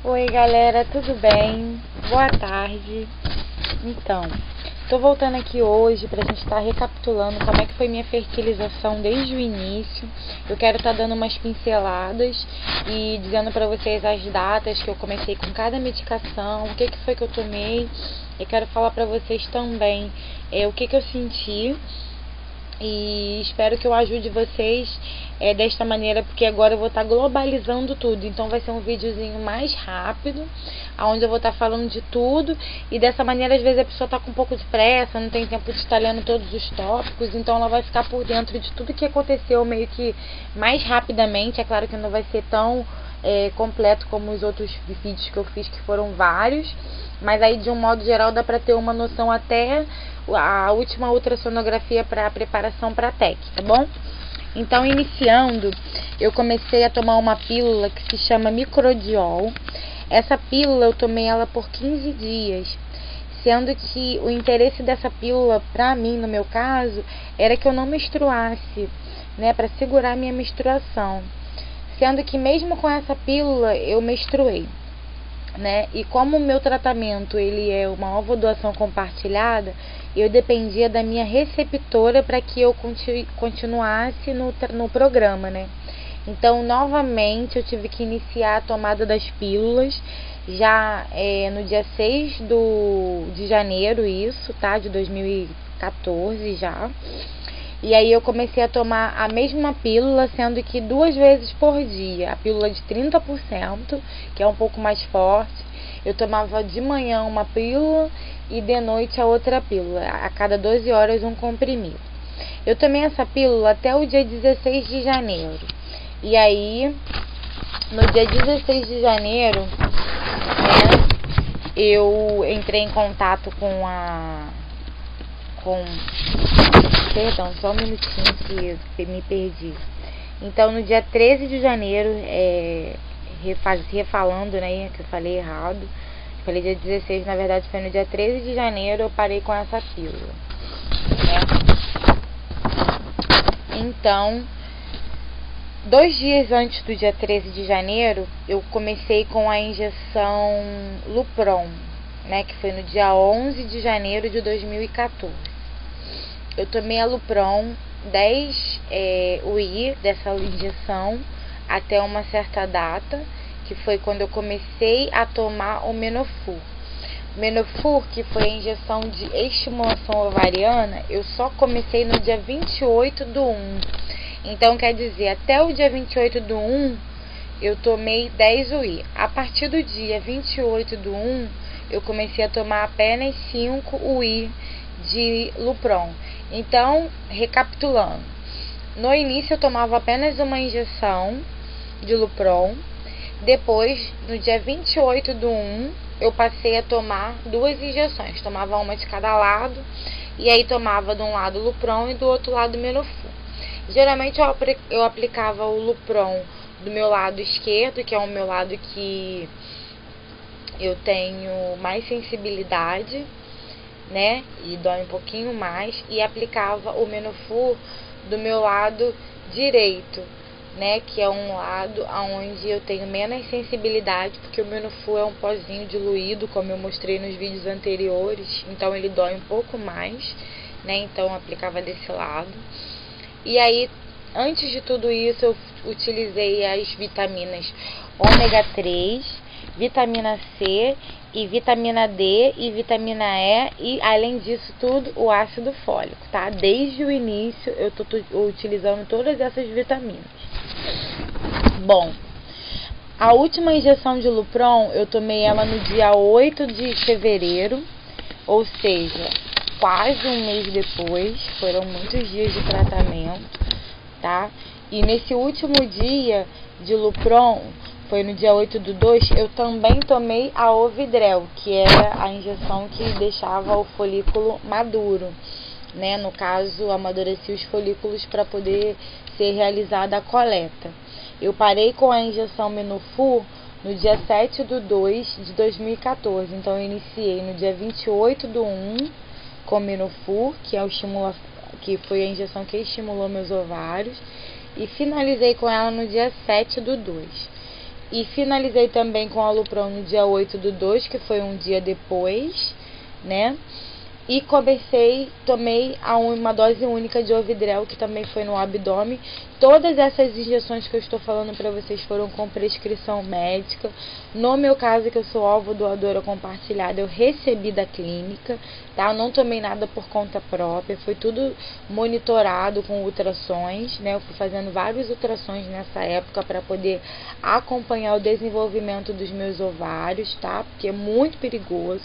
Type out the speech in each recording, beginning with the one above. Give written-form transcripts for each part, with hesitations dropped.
Oi galera, tudo bem? Boa tarde. Então, tô voltando aqui hoje pra gente estar recapitulando como é que foi minha fertilização desde o início. Eu quero estar dando umas pinceladas e dizendo pra vocês as datas que eu comecei com cada medicação, o que foi que eu tomei. Eu quero falar pra vocês também o que eu senti. E espero que eu ajude vocês desta maneira, porque agora eu vou estar globalizando tudo. Então vai ser um videozinho mais rápido, onde eu vou estar falando de tudo. E dessa maneira, às vezes a pessoa está com um pouco de pressa, não tem tempo de estar lendo todos os tópicos. Então ela vai ficar por dentro de tudo que aconteceu meio que mais rapidamente. É claro que não vai ser tão completo como os outros vídeos que eu fiz, que foram vários. Mas aí, de um modo geral, dá para ter uma noção até a última ultrassonografia para a preparação para a TEC, tá bom? Então, iniciando, eu comecei a tomar uma pílula que se chama Microdiol. Essa pílula, eu tomei ela por 15 dias, sendo que o interesse dessa pílula, para mim, no meu caso, era que eu não menstruasse, né, para segurar minha menstruação. Sendo que mesmo com essa pílula, eu menstruei, né? E como o meu tratamento ele é uma ovodoação compartilhada, eu dependia da minha receptora para que eu continuasse no programa, né? Então, novamente, eu tive que iniciar a tomada das pílulas, já no dia 6 de janeiro, isso, tá? De 2014 já. E aí eu comecei a tomar a mesma pílula, sendo que 2 vezes por dia. A pílula de 30%, que é um pouco mais forte. Eu tomava de manhã uma pílula e de noite a outra pílula. A cada 12 horas um comprimido. Eu tomei essa pílula até o dia 16 de janeiro. E aí, no dia 16 de janeiro, né, eu entrei em contato Perdão, só um minutinho que me perdi. Então, no dia 13 de janeiro, refalando, né, que eu falei errado. Falei dia 16, na verdade foi no dia 13 de janeiro eu parei com essa pílula, né? Então, 2 dias antes do dia 13 de janeiro, eu comecei com a injeção Lupron, né, que foi no dia 11 de janeiro de 2014. Eu tomei a Lupron 10 UI dessa injeção até uma certa data, que foi quando eu comecei a tomar o Menofur. O Menofur, que foi a injeção de estimulação ovariana, eu só comecei no dia 28/1. Então, quer dizer, até o dia 28/1, eu tomei 10 UI. A partir do dia 28/1, eu comecei a tomar apenas 5 UI de Lupron. Então, recapitulando, no início eu tomava apenas uma injeção de Lupron. Depois, no dia 28/1, eu passei a tomar 2 injeções. Tomava uma de cada lado, e aí tomava de um lado Lupron e do outro lado Menofur. Geralmente eu aplicava o Lupron do meu lado esquerdo, que é o meu lado que eu tenho mais sensibilidade, né, e dói um pouquinho mais, e aplicava o Menofur do meu lado direito, né, que é um lado onde eu tenho menos sensibilidade, porque o Menofur é um pozinho diluído, como eu mostrei nos vídeos anteriores, então ele dói um pouco mais, né, então eu aplicava desse lado. E aí, antes de tudo isso, eu utilizei as vitaminas ômega 3, vitamina C e vitamina D e vitamina E, e além disso tudo, o ácido fólico, tá? Desde o início eu tô utilizando todas essas vitaminas. Bom, a última injeção de Lupron eu tomei ela no dia 8 de fevereiro, ou seja, quase um mês depois. Foram muitos dias de tratamento, tá? E nesse último dia de Lupron, foi no dia 8/2, eu também tomei a Ovidrel, que era a injeção que deixava o folículo maduro, né? No caso, amadurecia os folículos para poder ser realizada a coleta. Eu parei com a injeção Menofur no dia 7/2 de 2014, então eu iniciei no dia 28/1 com Menofur, que foi a injeção que estimulou meus ovários, e finalizei com ela no dia 7/2. E finalizei também com a Lupron no dia 8/2, que foi um dia depois, né? E tomei uma dose única de Ovidrel, que também foi no abdômen. Todas essas injeções que eu estou falando para vocês foram com prescrição médica. No meu caso, que eu sou alvo doadora compartilhada, eu recebi da clínica, tá? Eu não tomei nada por conta própria, foi tudo monitorado com ultrassons, né? Eu fui fazendo vários ultrassons nessa época para poder acompanhar o desenvolvimento dos meus ovários, tá? Porque é muito perigoso.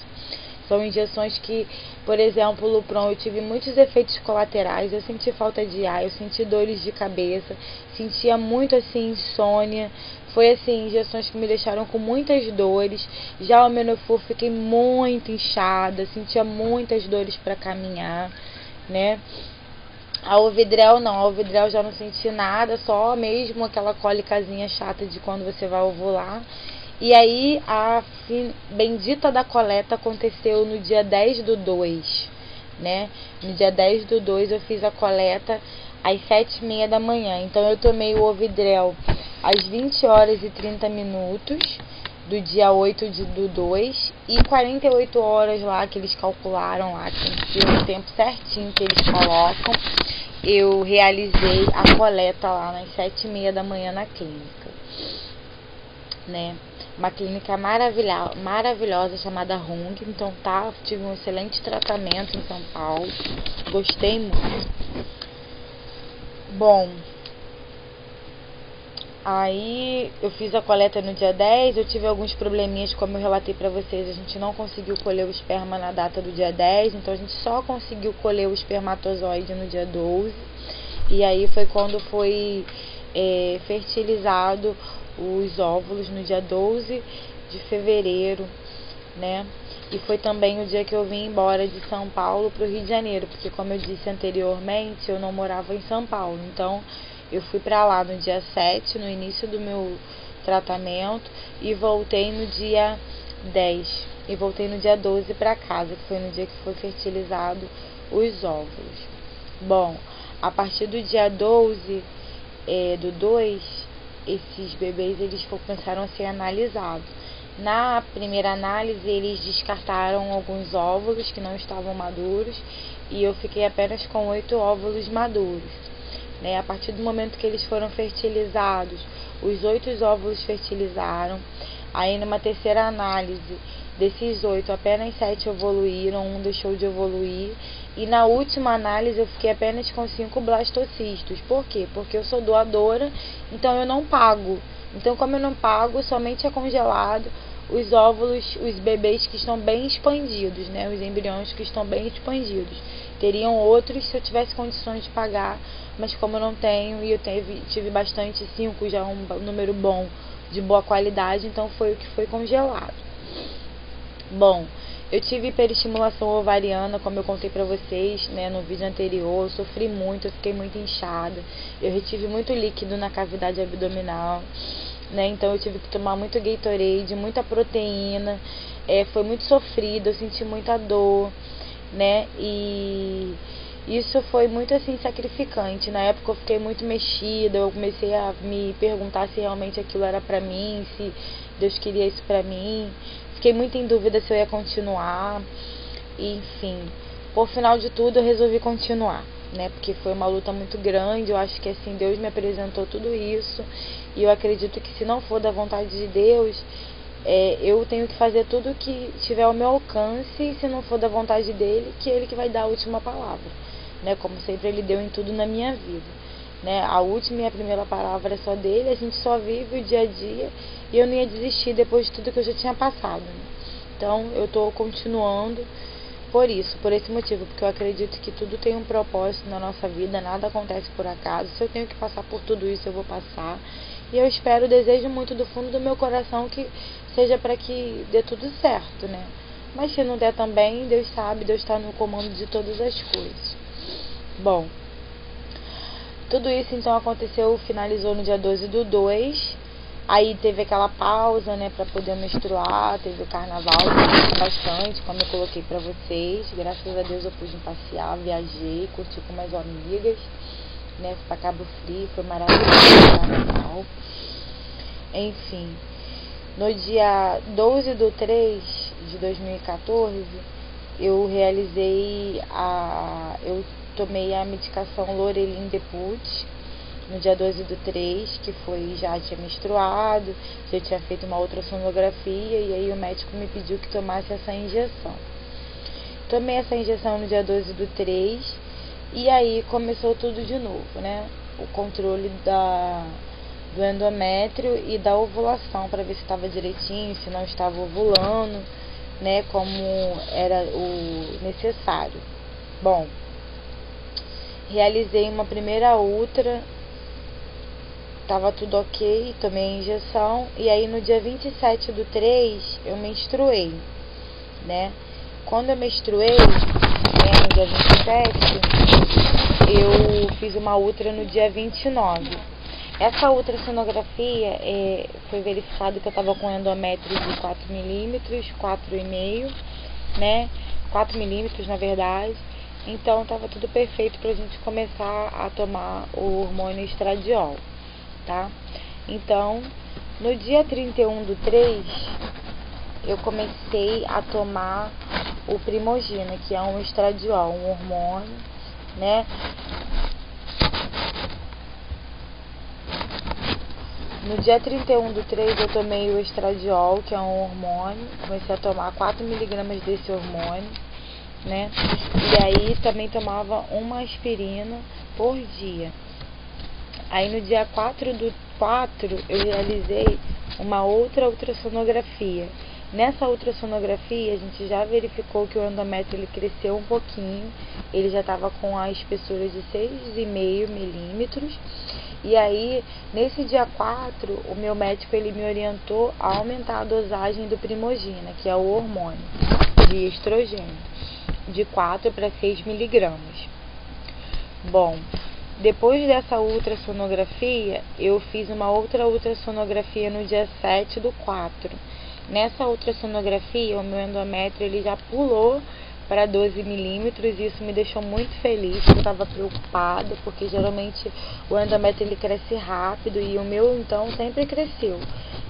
São injeções que, por exemplo, o Lupron, eu tive muitos efeitos colaterais. Eu senti falta de ar, eu senti dores de cabeça, sentia muito assim insônia. Foi assim, injeções que me deixaram com muitas dores. Já o Menopur, fiquei muito inchada, sentia muitas dores para caminhar, né? A Ovidrel não, a Ovidrel já não senti nada, só mesmo aquela cólicazinha chata de quando você vai ovular. E aí a bendita da coleta aconteceu no dia 10/2, né? No dia 10/2 eu fiz a coleta às 7h30 da manhã. Então eu tomei o Ovidrel às 20h30 do dia 8/2 e 48 horas lá que eles calcularam lá, que tem o tempo certinho que eles colocam. Eu realizei a coleta lá nas 7h30 da manhã na clínica, né? Uma clínica maravilhosa chamada Hung. Então tá, tive um excelente tratamento em São Paulo, gostei muito. Bom, aí eu fiz a coleta no dia 10, eu tive alguns probleminhas, como eu relatei pra vocês, a gente não conseguiu colher o esperma na data do dia 10, então a gente só conseguiu colher o espermatozoide no dia 12, e aí foi quando foi fertilizado os óvulos no dia 12 de fevereiro, né? E foi também o dia que eu vim embora de São Paulo para o Rio de Janeiro, porque como eu disse anteriormente, eu não morava em São Paulo. Então eu fui para lá no dia 7, no início do meu tratamento, e voltei no dia 10. E voltei no dia 12 para casa, que foi no dia que foi fertilizado os óvulos. Bom, a partir do dia 12 do 2, esses bebês eles começaram a ser analisados. Na primeira análise, eles descartaram alguns óvulos que não estavam maduros e eu fiquei apenas com 8 óvulos maduros, né? A partir do momento que eles foram fertilizados, os 8 óvulos fertilizaram. Aí, numa terceira análise, desses 8, apenas 7 evoluíram, um deixou de evoluir. E na última análise eu fiquei apenas com 5 blastocistos. Por quê? Porque eu sou doadora, então eu não pago. Então, como eu não pago, somente é congelado os óvulos, os bebês que estão bem expandidos, né? Os embriões que estão bem expandidos. Teriam outros se eu tivesse condições de pagar, mas como eu não tenho e eu tive bastante, 5 já é um número bom, de boa qualidade, então foi o que foi congelado. Bom, eu tive hiperestimulação ovariana, como eu contei pra vocês, né, no vídeo anterior. Eu sofri muito, eu fiquei muito inchada. Eu retive muito líquido na cavidade abdominal, né? Então eu tive que tomar muito Gatorade, muita proteína. Foi muito sofrido, eu senti muita dor, né? E isso foi muito assim sacrificante. Na época eu fiquei muito mexida, eu comecei a me perguntar se realmente aquilo era pra mim, se Deus queria isso pra mim. Fiquei muito em dúvida se eu ia continuar. E, enfim, por final de tudo eu resolvi continuar, né? Porque foi uma luta muito grande. Eu acho que assim, Deus me apresentou tudo isso. E eu acredito que se não for da vontade de Deus, eu tenho que fazer tudo o que tiver ao meu alcance. E se não for da vontade dele, que ele que vai dar a última palavra, né? Como sempre ele deu em tudo na minha vida, né? A última e a primeira palavra é só dele. A gente só vive o dia a dia. E eu não ia desistir depois de tudo que eu já tinha passado, né? Então eu tô continuando por isso, por esse motivo, porque eu acredito que tudo tem um propósito na nossa vida, nada acontece por acaso. Se eu tenho que passar por tudo isso, eu vou passar. E eu espero, desejo muito do fundo do meu coração que seja para que dê tudo certo, né? Mas se não der também, Deus sabe, Deus está no comando de todas as coisas. Bom, tudo isso então aconteceu, finalizou no dia 12/2. Aí teve aquela pausa, né, pra poder menstruar, teve o carnaval, eu bastante, como eu coloquei pra vocês. Graças a Deus eu pude passear, viajei, curti com minhas amigas, né, fui pra Cabo Frio, foi maravilhoso o carnaval. Enfim, No dia 12/3 de 2014, eu tomei a medicação Lorelin Deput, no dia 12/3, que foi, já tinha menstruado, já tinha feito uma ultrassonografia, e aí o médico me pediu que tomasse essa injeção. Tomei essa injeção no dia 12/3, e aí começou tudo de novo, né? O controle do endométrio e da ovulação, para ver se estava direitinho, se não estava ovulando, né? Como era o necessário. Bom, realizei uma primeira ultra, tava tudo ok, tomei a injeção, e aí no dia 27/3 eu menstruei, né? Quando eu menstruei, né, no dia 27, eu fiz uma ultra no dia 29. Essa ultrassonografia foi verificado que eu estava com endométrio de 4 milímetros, 4,5, né? 4 milímetros na verdade. Então estava tudo perfeito para a gente começar a tomar o hormônio estradiol, tá? Então, no dia 31/3, eu comecei a tomar o Primogina, que é um estradiol, um hormônio, né? No dia 31/3 eu tomei o estradiol, que é um hormônio, comecei a tomar 4 miligramas desse hormônio, né? E aí também tomava uma aspirina por dia. Aí no dia 4/4 eu realizei uma outra ultrassonografia. Nessa ultrassonografia a gente já verificou que o endométrio ele cresceu um pouquinho, ele já estava com a espessura de 6,5 milímetros. E aí, nesse dia 4, o meu médico ele me orientou a aumentar a dosagem do Primogina, que é o hormônio de estrogênio, de 4 para 6 miligramas. Bom, depois dessa ultrassonografia, eu fiz uma outra ultrassonografia no dia 7/4. Nessa ultrassonografia, o meu endométrio ele já pulou para 12 milímetros, e isso me deixou muito feliz, porque eu estava preocupada, porque geralmente o endométrio ele cresce rápido, e o meu então sempre cresceu.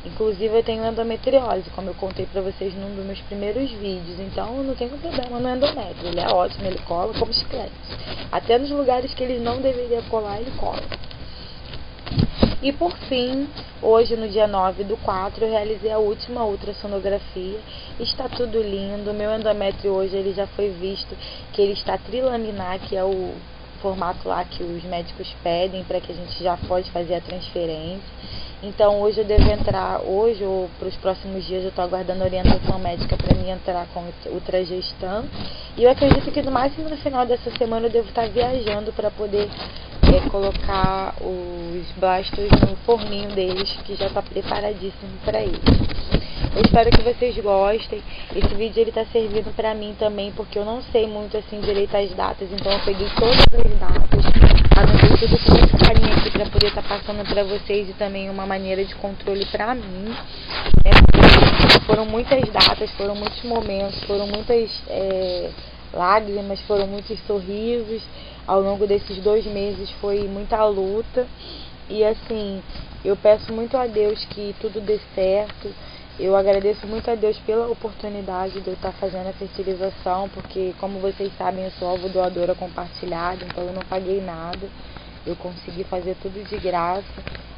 Inclusive eu tenho endometriose, como eu contei para vocês num dos meus primeiros vídeos, então eu não tenho problema no endométrio, ele é ótimo, ele cola como chiclete. Até nos lugares que ele não deveria colar, ele cola. E por fim, hoje no dia 9/4, eu realizei a última ultrassonografia. Está tudo lindo. Meu endométrio hoje ele já foi visto que ele está trilaminar, que é o formato lá que os médicos pedem para que a gente já pode fazer a transferência. Então hoje eu devo entrar, hoje ou para os próximos dias eu estou aguardando a orientação médica para mim entrar com ultragestam. E eu acredito que no máximo no final dessa semana eu devo estar viajando para poder colocar os blastos no forninho deles, que já está preparadíssimo para eles. Eu espero que vocês gostem. Esse vídeo ele tá servindo para mim também, porque eu não sei muito assim direito as datas, então eu peguei todas as datas, anotei tudo com muito carinho aqui para poder estar passando para vocês, e também uma maneira de controle para mim, né? Foram muitas datas, foram muitos momentos, foram muitas lágrimas, foram muitos sorrisos. Ao longo desses 2 meses foi muita luta, e assim, eu peço muito a Deus que tudo dê certo. Eu agradeço muito a Deus pela oportunidade de eu estar fazendo a fertilização, porque como vocês sabem eu sou alvo doadora compartilhada, então eu não paguei nada, eu consegui fazer tudo de graça.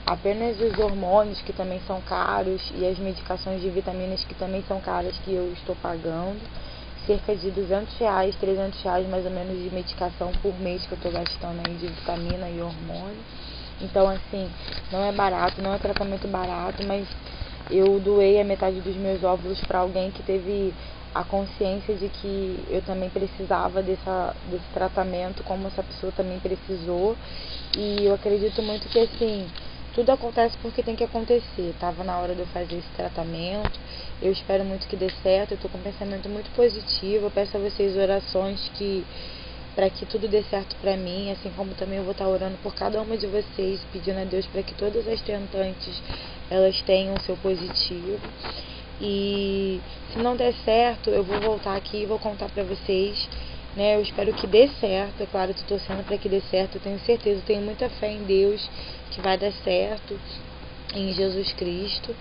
Apenas os hormônios, que também são caros, e as medicações de vitaminas, que também são caras, que eu estou pagando. Cerca de R$200, R$300 mais ou menos de medicação por mês que eu estou gastando aí de vitamina e hormônio. Então assim, não é barato, não é tratamento barato, mas eu doei a metade dos meus óvulos para alguém que teve a consciência de que eu também precisava desse tratamento, como essa pessoa também precisou. E eu acredito muito que assim, tudo acontece porque tem que acontecer. Tava na hora de eu fazer esse tratamento. Eu espero muito que dê certo. Eu tô com um pensamento muito positivo. Eu peço a vocês orações para que tudo dê certo para mim, assim como também eu vou estar orando por cada uma de vocês, pedindo a Deus para que todas as tentantes elas tenham o seu positivo. E se não der certo, eu vou voltar aqui e vou contar para vocês, né? Eu espero que dê certo. É claro, estou torcendo para que dê certo. Eu tenho certeza, eu tenho muita fé em Deus que vai dar certo, em Jesus Cristo.